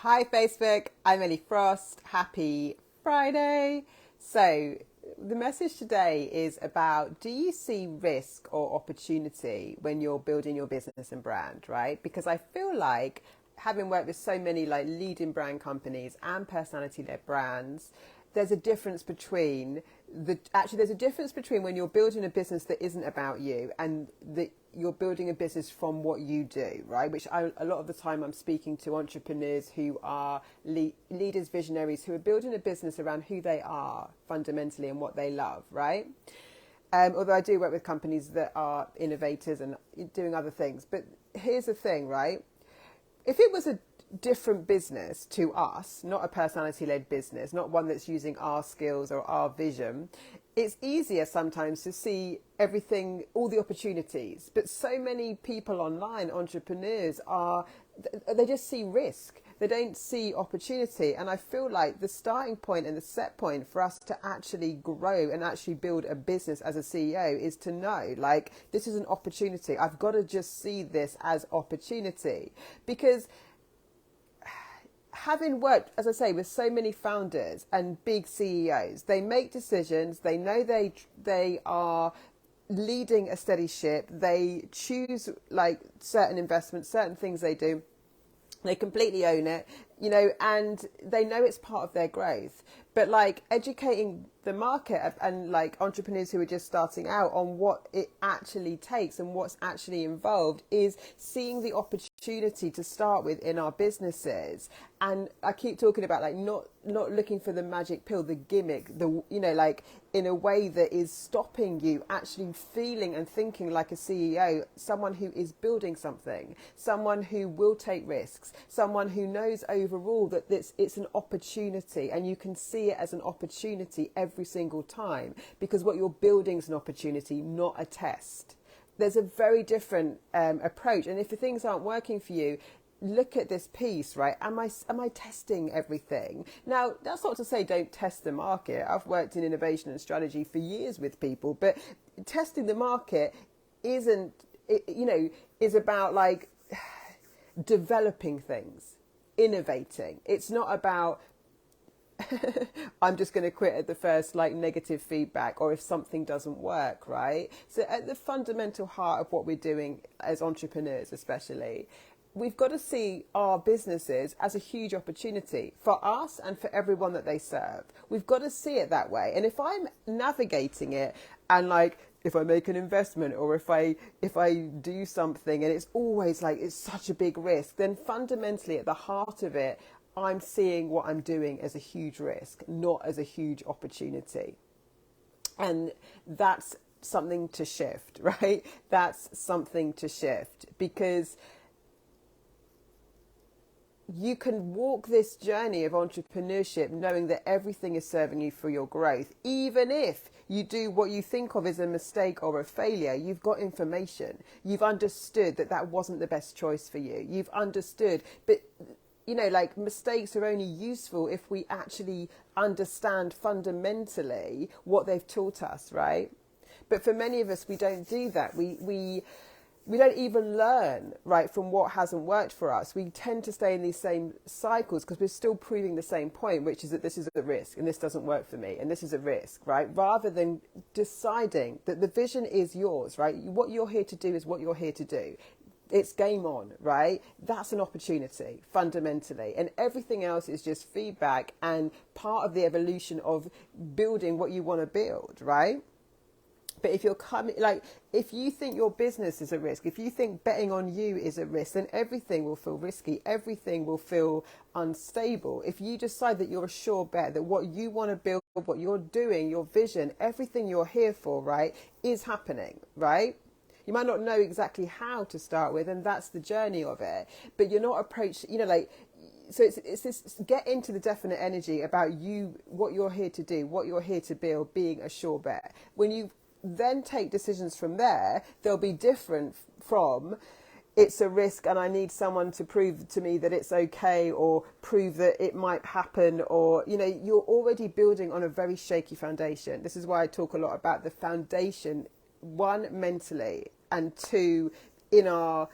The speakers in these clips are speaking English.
Hi Facebook, I'm Ellie Frost. Happy Friday. So, the message today is about, do you see risk or opportunity when you're building your business and brand, right? Because I feel like, having worked with so many like leading brand companies and personality led brands, there's a difference between there's a difference between when you're building a business that isn't about you and that you're building a business from what you do, right? A lot of the time I'm speaking to entrepreneurs who are leaders, visionaries, who are building a business around who they are fundamentally and what they love, right? Although I do work with companies that are innovators and doing other things. But here's the thing, right? If it was a different business to us, not a personality led business, not one that's using our skills or our vision, it's easier sometimes to see everything, all the opportunities. But so many people online, entrepreneurs, they just see risk. They don't see opportunity. And I feel like the starting point and the set point for us to actually grow and actually build a business as a CEO is to know, like, this is an opportunity. I've got to just see this as opportunity. Because having worked, as I say, with so many founders and big CEOs, they make decisions. They know they are leading a steady ship. They choose like certain investments, certain things they do. They completely own it, and they know it's part of their growth. But like educating the market and like entrepreneurs who are just starting out on what it actually takes and what's actually involved is seeing the opportunity to start with in our businesses. And I keep talking about like not looking for the magic pill, the gimmick, like in a way that is stopping you actually feeling and thinking like a CEO, someone who is building something, someone who will take risks, someone who knows overall that it's an opportunity and you can see it as an opportunity every single time, because what you're building is an opportunity, not a test. There's a very different approach. And if the things aren't working for you, look at this piece, right? Am I testing everything? Now, that's not to say don't test the market. I've worked in innovation and strategy for years with people, but testing the market is about like developing things, innovating. It's not about I'm just going to quit at the first like negative feedback or if something doesn't work, right? So at the fundamental heart of what we're doing as entrepreneurs, especially, we've got to see our businesses as a huge opportunity for us and for everyone that they serve. We've got to see it that way. And if I'm navigating it and like, if I make an investment or if I do something and it's always like, it's such a big risk, then fundamentally at the heart of it, I'm seeing what I'm doing as a huge risk, not as a huge opportunity. And that's something to shift, right? That's something to shift, because you can walk this journey of entrepreneurship knowing that everything is serving you for your growth. Even if you do what you think of as a mistake or a failure, you've got information. You've understood that wasn't the best choice for you. You've understood, but like mistakes are only useful if we actually understand fundamentally what they've taught us, right? But for many of us, we don't do that. We don't even learn, right, from what hasn't worked for us. We tend to stay in these same cycles because we're still proving the same point, which is that this is a risk and this doesn't work for me and this is a risk, right? Rather than deciding that the vision is yours, right? What you're here to do is what you're here to do. It's game on, right? That's an opportunity fundamentally. And everything else is just feedback and part of the evolution of building what you want to build, right? But if you're if you think your business is a risk, if you think betting on you is a risk, then everything will feel risky. Everything will feel unstable. If you decide that you're a sure bet, that what you want to build, what you're doing, your vision, everything you're here for, right, is happening, right? You might not know exactly how to start with, and that's the journey of it. But you're not approached, so it's this get into the definite energy about you, what you're here to do, what you're here to build, being a sure bet. When you then take decisions from there, they'll be different from it's a risk and I need someone to prove to me that it's okay or prove that it might happen, or you're already building on a very shaky foundation. This is why I talk a lot about the foundation, one, mentally, and two, in our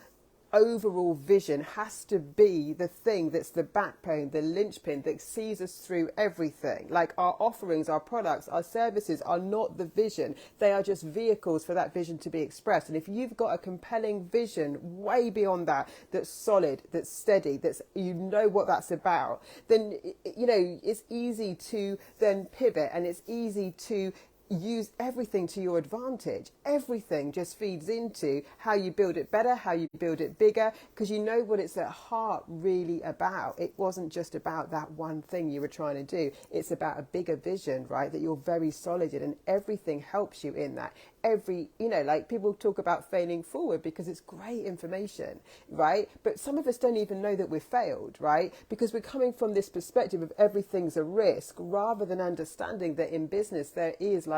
overall vision has to be the thing that's the backbone, the linchpin that sees us through everything. Like our offerings, our products, our services are not the vision. They are just vehicles for that vision to be expressed. And if you've got a compelling vision way beyond that, that's solid, that's steady, that's, you know what that's about, then, you know, it's easy to then pivot, and it's easy to use everything to your advantage. Everything just feeds into how you build it better, how you build it bigger, because you know what it's at heart really about. It wasn't just about that one thing you were trying to do. It's about a bigger vision, right? That you're very solid in, and everything helps you in that. Every, you know, like people talk about failing forward because it's great information, right? But some of us don't even know that we've failed, right? Because we're coming from this perspective of everything's a risk, rather than understanding that in business there is like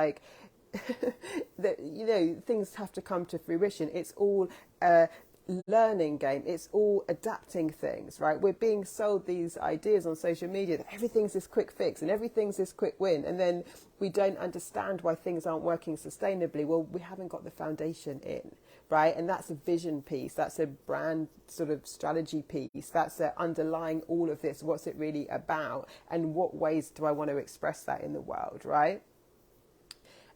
that, you know, things have to come to fruition. It's all learning game. It's all adapting things, right? We're being sold these ideas on social media that everything's this quick fix and everything's this quick win, and then we don't understand why things aren't working sustainably. Well, we haven't got the foundation in, right? And that's a vision piece, that's a brand sort of strategy piece, that's underlying all of this. What's it really about, and what ways do I want to express that in the world, right?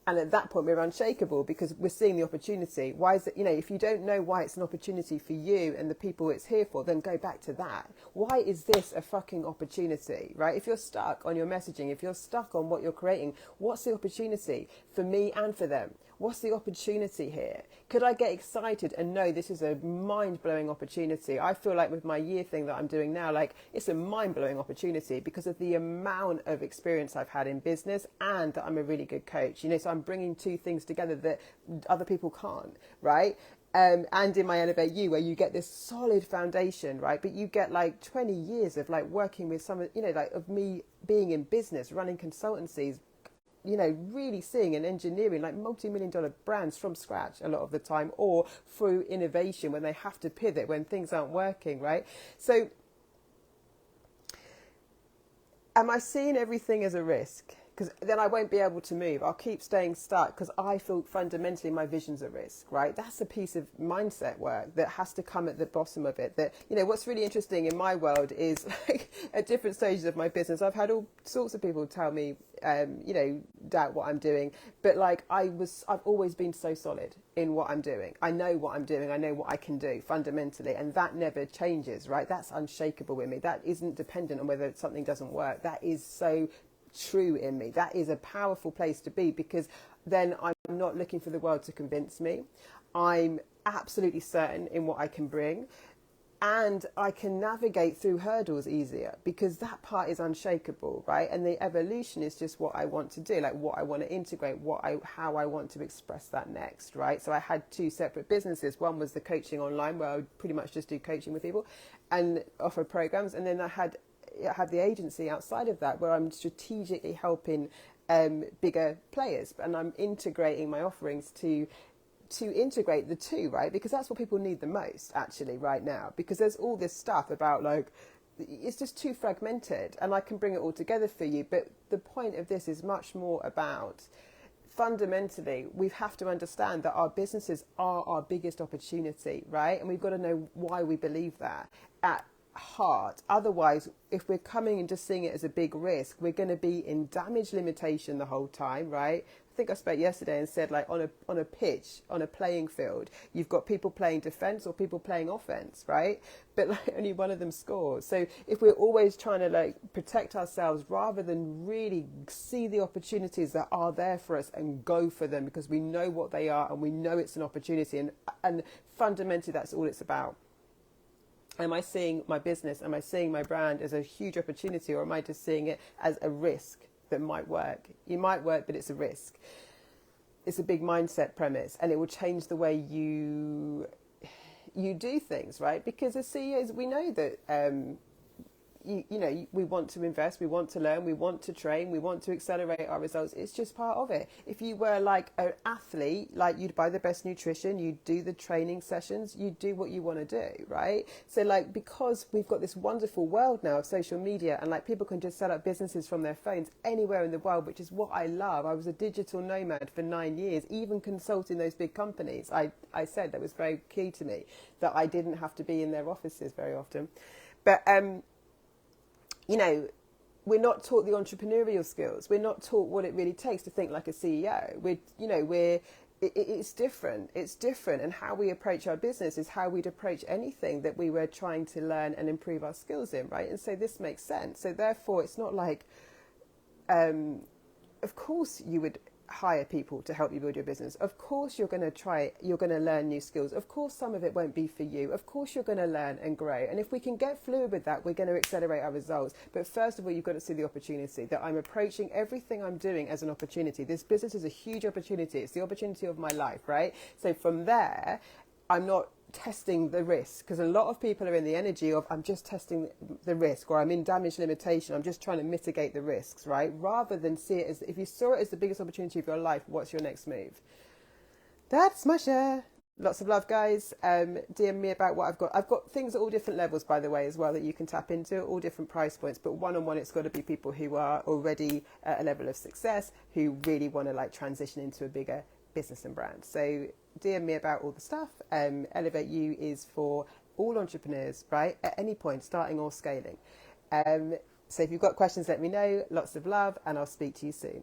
And at that point, we're unshakable because we're seeing the opportunity. Why is it, you know, if you don't know why it's an opportunity for you and the people it's here for, then go back to that. Why is this a fucking opportunity, right? If you're stuck on your messaging, if you're stuck on what you're creating, what's the opportunity for me and for them? What's the opportunity here? Could I get excited and know this is a mind-blowing opportunity? I feel like with my year thing that I'm doing now, like it's a mind-blowing opportunity because of the amount of experience I've had in business, and that I'm a really good coach. You know, so I'm bringing two things together that other people can't, right? And in my Elevate You, where you get this solid foundation, right? But you get like 20 years of like working with some, you know, like of me being in business, running consultancies, you know, really seeing and engineering like multi-million-dollar brands from scratch a lot of the time, or through innovation when they have to pivot when things aren't working, right? So am I seeing everything as a risk? Because then I won't be able to move. I'll keep staying stuck because I feel fundamentally my vision's a risk, right? That's a piece of mindset work that has to come at the bottom of it. That, you know, what's really interesting in my world is like at different stages of my business, I've had all sorts of people tell me, you know, doubt what I'm doing. But like I've always been so solid in what I'm doing. I know what I'm doing. I know what I can do fundamentally. And that never changes, right? That's unshakable in me. That isn't dependent on whether something doesn't work. That is so true in me. That is a powerful place to be, because then I'm not looking for the world to convince me. I'm absolutely certain in what I can bring, and I can navigate through hurdles easier because that part is unshakable, right? And the evolution is just what I want to do, like what I want to integrate, how I want to express that next, right? So I had two separate businesses. One was the coaching online, where I would pretty much just do coaching with people and offer programs, and then I have the agency outside of that where I'm strategically helping bigger players, and I'm integrating my offerings to integrate the two, right? Because that's what people need the most actually right now, because there's all this stuff about like it's just too fragmented, and I can bring it all together for you. But the point of this is much more about, fundamentally, we have to understand that our businesses are our biggest opportunity, right? And we've got to know why we believe that at heart. Otherwise, if we're coming and just seeing it as a big risk, we're going to be in damage limitation the whole time, right? I think I spoke yesterday and said, like, on a pitch, on a playing field, you've got people playing defense or people playing offense, right? But like only one of them scores. So if we're always trying to like protect ourselves rather than really see the opportunities that are there for us and go for them because we know what they are and we know it's an opportunity, and fundamentally that's all it's about. Am I seeing my business, am I seeing my brand as a huge opportunity, or am I just seeing it as a risk that might work? It might work, but it's a risk. It's a big mindset premise, and it will change the way you do things, right? Because as CEOs, we know that we want to invest, we want to learn, we want to train, we want to accelerate our results. It's just part of it. If you were like an athlete, like you'd buy the best nutrition, you'd do the training sessions, you'd do what you want to do, right? So like, because we've got this wonderful world now of social media, and like people can just set up businesses from their phones anywhere in the world, which is what I love. I was a digital nomad for 9 years, even consulting those big companies. I said that was very key to me, that I didn't have to be in their offices very often. But, we're not taught the entrepreneurial skills. We're not taught what it really takes to think like a CEO. It's different. It's different. And how we approach our business is how we'd approach anything that we were trying to learn and improve our skills in, right? And so this makes sense. So therefore, it's not like, of course you would hire people to help you build your business. Of course you're going to learn new skills. Of course some of it won't be for you. Of course you're going to learn and grow. And if we can get fluid with that, we're going to accelerate our results. But first of all, you've got to see the opportunity, that I'm approaching everything I'm doing as an opportunity. This business is a huge opportunity. It's the opportunity of my life, right? So from there, I'm not testing the risk, because a lot of people are in the energy of I'm just testing the risk, or I'm in damage limitation, I'm just trying to mitigate the risks, right? Rather than see it as, if you saw it as the biggest opportunity of your life, what's your next move? That's my share. Lots of love, guys. DM me about what I've got. I've got things at all different levels, by the way, as well, that you can tap into, all different price points. But one-on-one, it's got to be people who are already at a level of success, who really want to like transition into a bigger business and brand. So DM me about all the stuff. Elevate You is for all entrepreneurs, right? At any point, starting or scaling. So if you've got questions, let me know. Lots of love, and I'll speak to you soon.